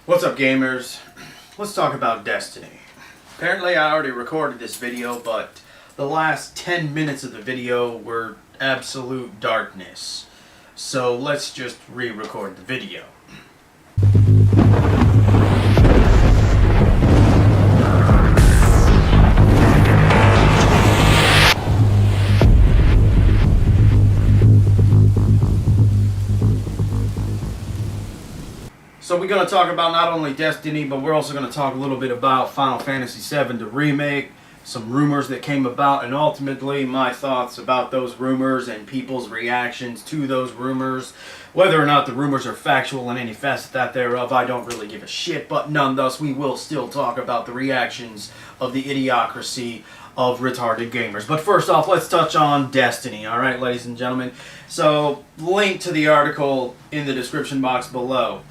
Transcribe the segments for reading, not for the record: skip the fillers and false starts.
What's up, gamers? Let's talk about Destiny. Apparently I already recorded this video, but the last 10 minutes of the video were absolute darkness. So let's just re-record the video. So we're going to talk about not only Destiny, but we're also going to talk a little bit about Final Fantasy VII Remake, some rumors that came about, and ultimately my thoughts about those rumors and people's reactions to those rumors. Whether or not the rumors are factual in any facet that thereof, I don't really give a shit, but nonetheless, we will still talk about the reactions of the idiocracy of retarded gamers. But first off, let's touch on Destiny, alright, ladies and gentlemen? So, link to the article in the description box below.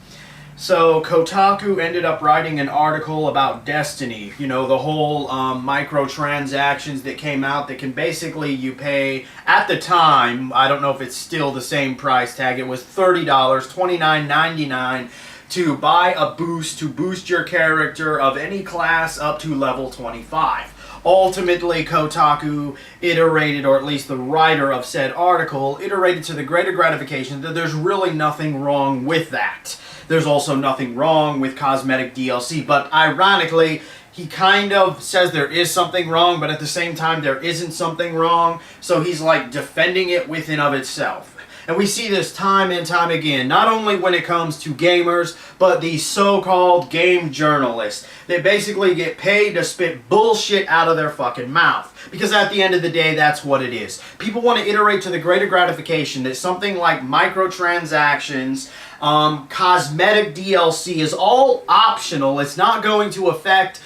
So, Kotaku ended up writing an article about Destiny. You know, the whole microtransactions that came out that can basically, you pay, at the time, I don't know if it's still the same price tag, it was $30, $29.99 to buy a boost to boost your character of any class up to level 25. Ultimately, Kotaku iterated, or at least the writer of said article, iterated to the greater gratification that there's really nothing wrong with that. There's also nothing wrong with cosmetic DLC, but ironically, he kind of says there is something wrong, but at the same time there isn't something wrong, so he's like defending it within of itself. And we see this time and time again, not only when it comes to gamers, but these so-called game journalists that basically get paid to spit bullshit out of their fucking mouth. Because at the end of the day, that's what it is. People want to iterate to the greater gratification that something like microtransactions, cosmetic DLC is all optional. It's not going to affect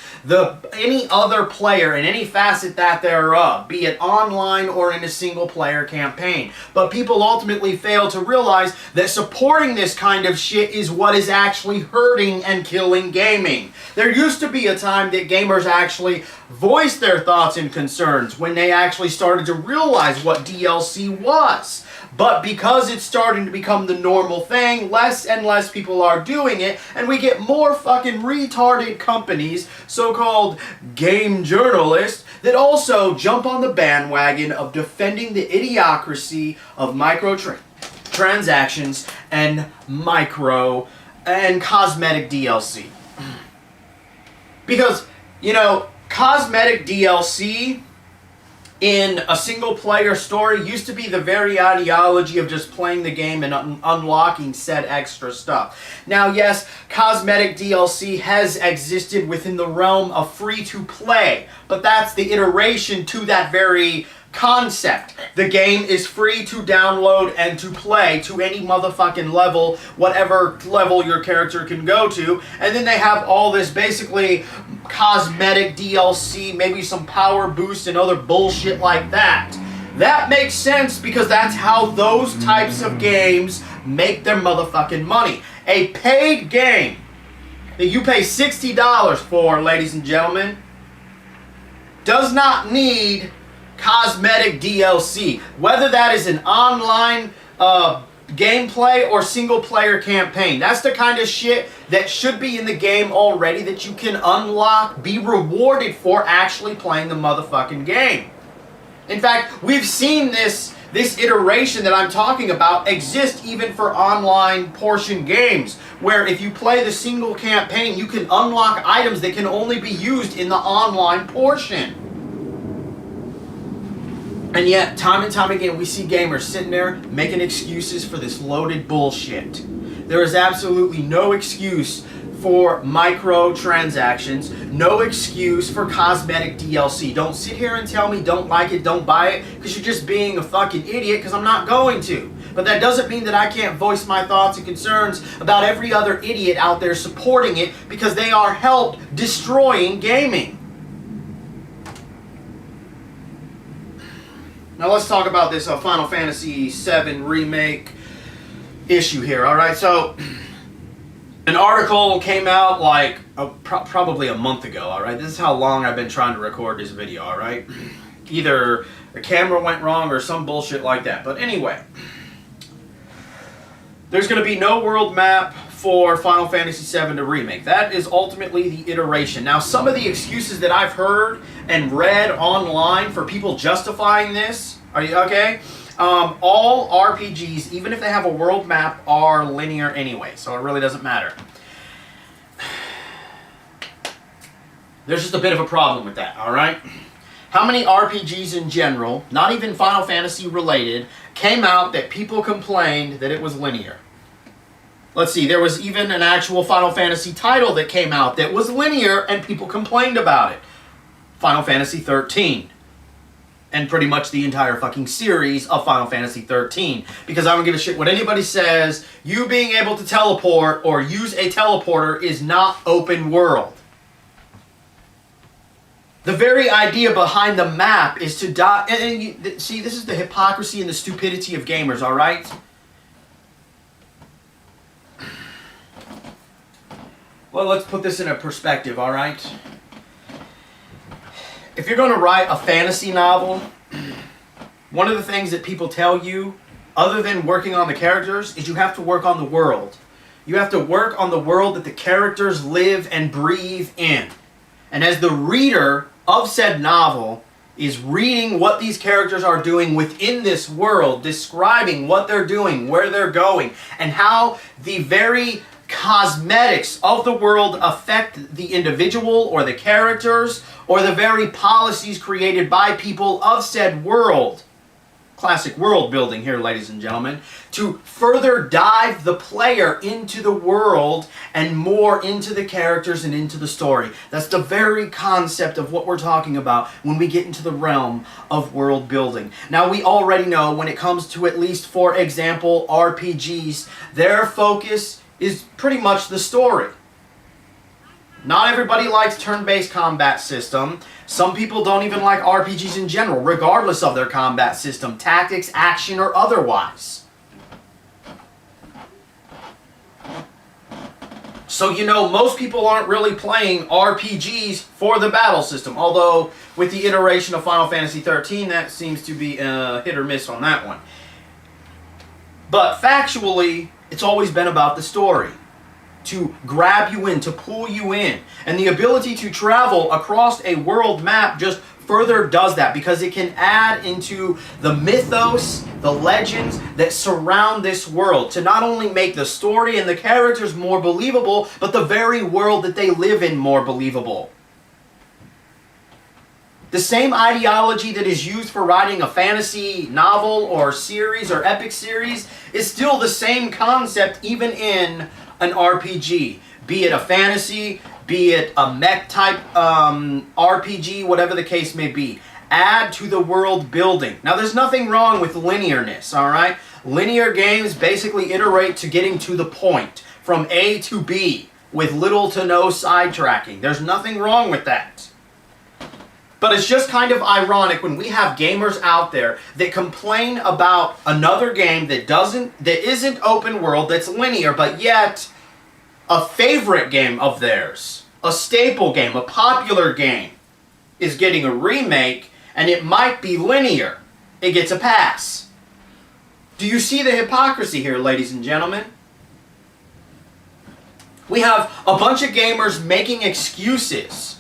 any other player in any facet that thereof, be it online or in a single player campaign. But people ultimately fail to realize that supporting this kind of shit is what is actually hurting and killing gaming. There used to be a time that gamers actually voiced their thoughts and concerns when they actually started to realize what DLC was. But because it's starting to become the normal thing, less and less people are doing it, and we get more fucking retarded companies, so-called game journalists, that also jump on the bandwagon of defending the idiocracy of microtransactions and cosmetic DLC. Because, you know, cosmetic DLC in a single-player story used to be the very ideology of just playing the game and unlocking said extra stuff. Now, yes, cosmetic DLC has existed within the realm of free-to-play, but that's the iteration to that very concept. The game is free to download and to play to any motherfucking level, whatever level your character can go to, and then they have all this basically cosmetic DLC, maybe some power boost and other bullshit like that. That makes sense because that's how those types of games make their motherfucking money. A paid game that you pay $60 for, ladies and gentlemen, does not need cosmetic DLC. Whether that is an online gameplay or single player campaign. That's the kind of shit that should be in the game already that you can unlock, be rewarded for actually playing the motherfucking game. In fact, we've seen this iteration that I'm talking about exist even for online portion games, where if you play the single campaign, you can unlock items that can only be used in the online portion. And yet, time and time again, we see gamers sitting there making excuses for this loaded bullshit. There is absolutely no excuse for microtransactions, no excuse for cosmetic DLC. Don't sit here and tell me don't like it, don't buy it, because you're just being a fucking idiot, because I'm not going to. But that doesn't mean that I can't voice my thoughts and concerns about every other idiot out there supporting it, because they are help destroying gaming. Now let's talk about this Final Fantasy VII Remake issue here, alright? So, an article came out like probably a month ago, alright? This is how long I've been trying to record this video, alright? Either the camera went wrong or some bullshit like that. But anyway, there's going to be no world map for Final Fantasy VII to Remake. That is ultimately the iteration. Now, some of the excuses that I've heard and read online for people justifying this, are you okay? All RPGs, even if they have a world map, are linear anyway, so it really doesn't matter. There's just a bit of a problem with that, alright? How many RPGs in general, not even Final Fantasy related, came out that people complained that it was linear? Let's see, there was even an actual Final Fantasy title that came out that was linear and people complained about it. Final Fantasy XIII. And pretty much the entire fucking series of Final Fantasy XIII. Because I don't give a shit what anybody says. You being able to teleport or use a teleporter is not open world. The very idea behind the map is to die. And see, this is the hypocrisy and the stupidity of gamers, alright? Well, let's put this in a perspective, alright? If you're going to write a fantasy novel, one of the things that people tell you, other than working on the characters, is you have to work on the world. You have to work on the world that the characters live and breathe in. And as the reader of said novel is reading what these characters are doing within this world, describing what they're doing, where they're going, and how the very cosmetics of the world affect the individual or the characters or the very policies created by people of said world. Classic world building here, ladies and gentlemen. To further dive the player into the world and more into the characters and into the story. That's the very concept of what we're talking about when we get into the realm of world building. Now, we already know when it comes to, at least for example, RPGs, their focus is pretty much the story. Not everybody likes turn-based combat system. Some people don't even like RPGs in general, regardless of their combat system, tactics, action, or otherwise. So, you know, most people aren't really playing RPGs for the battle system. Although, with the iteration of Final Fantasy XIII, that seems to be hit or miss on that one. But factually, it's always been about the story. To grab you in, to pull you in. And the ability to travel across a world map just further does that, because it can add into the mythos, the legends that surround this world, to not only make the story and the characters more believable, but the very world that they live in more believable. The same ideology that is used for writing a fantasy novel or series or epic series is still the same concept even in an RPG. Be it a fantasy, be it a mech type RPG, whatever the case may be. Add to the world building. Now, there's nothing wrong with linearness, alright? Linear games basically iterate to getting to the point, from A to B, with little to no sidetracking. There's nothing wrong with that. But it's just kind of ironic when we have gamers out there that complain about another game that isn't open world, that's linear, but yet a favorite game of theirs, a staple game, a popular game, is getting a remake, and it might be linear. It gets a pass. Do you see the hypocrisy here, ladies and gentlemen? We have a bunch of gamers making excuses.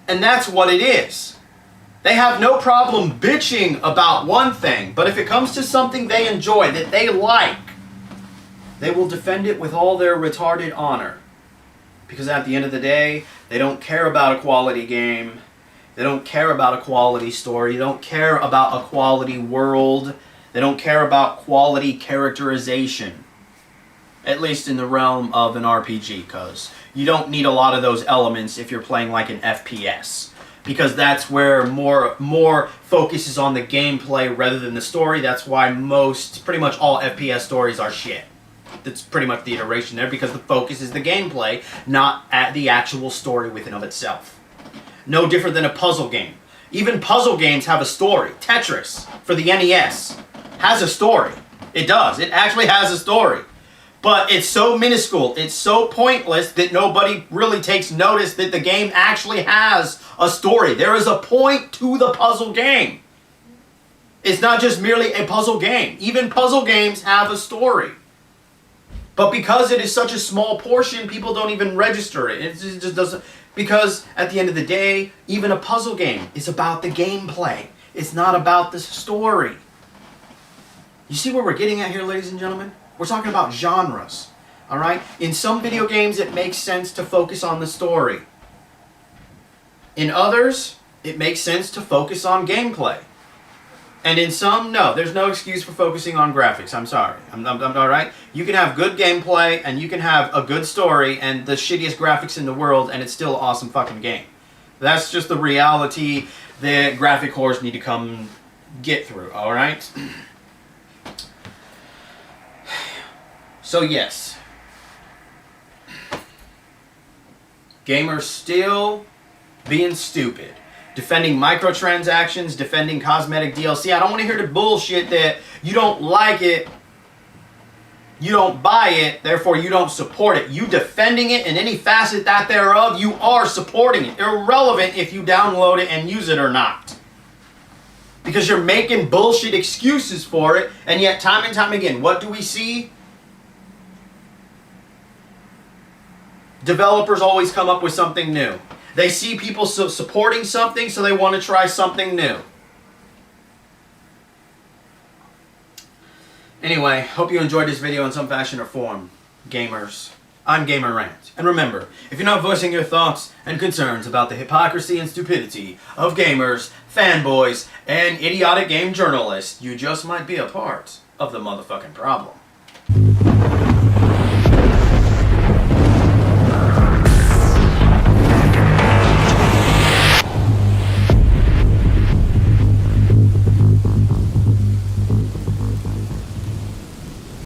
And that's what it is. They have no problem bitching about one thing, but if it comes to something they enjoy, that they like, they will defend it with all their retarded honor. Because at the end of the day, they don't care about a quality game. They don't care about a quality story. They don't care about a quality world. They don't care about quality characterization. At least in the realm of an RPG, because you don't need a lot of those elements if you're playing like an FPS. Because that's where more focus is on the gameplay rather than the story. That's why pretty much all FPS stories are shit. That's pretty much the iteration there, because the focus is the gameplay, not at the actual story within of itself. No different than a puzzle game. Even puzzle games have a story. Tetris, for the NES, has a story. It does. It actually has a story. But it's so minuscule, it's so pointless that nobody really takes notice that the game actually has a story. There is a point to the puzzle game. It's not just merely a puzzle game. Even puzzle games have a story. But because it is such a small portion, people don't even register it. It just doesn't, because at the end of the day, even a puzzle game is about the gameplay. It's not about the story. You see where we're getting at here, ladies and gentlemen? We're talking about genres, all right? In some video games, it makes sense to focus on the story. In others, it makes sense to focus on gameplay. And in some, no, there's no excuse for focusing on graphics. I'm sorry. I'm all right? You can have good gameplay, and you can have a good story, and the shittiest graphics in the world, and it's still an awesome fucking game. That's just the reality that graphic whores need to come get through, all right? So yes, gamers still being stupid, defending microtransactions, defending cosmetic DLC. I don't want to hear the bullshit that you don't like it, you don't buy it, therefore you don't support it. You defending it in any facet that thereof, you are supporting it. Irrelevant if you download it and use it or not. Because you're making bullshit excuses for it, and yet time and time again, what do we see? Developers always come up with something new. They see people supporting something, so they want to try something new. Anyway, hope you enjoyed this video in some fashion or form, gamers. I'm Gamer Rant. And remember, if you're not voicing your thoughts and concerns about the hypocrisy and stupidity of gamers, fanboys, and idiotic game journalists, you just might be a part of the motherfucking problem.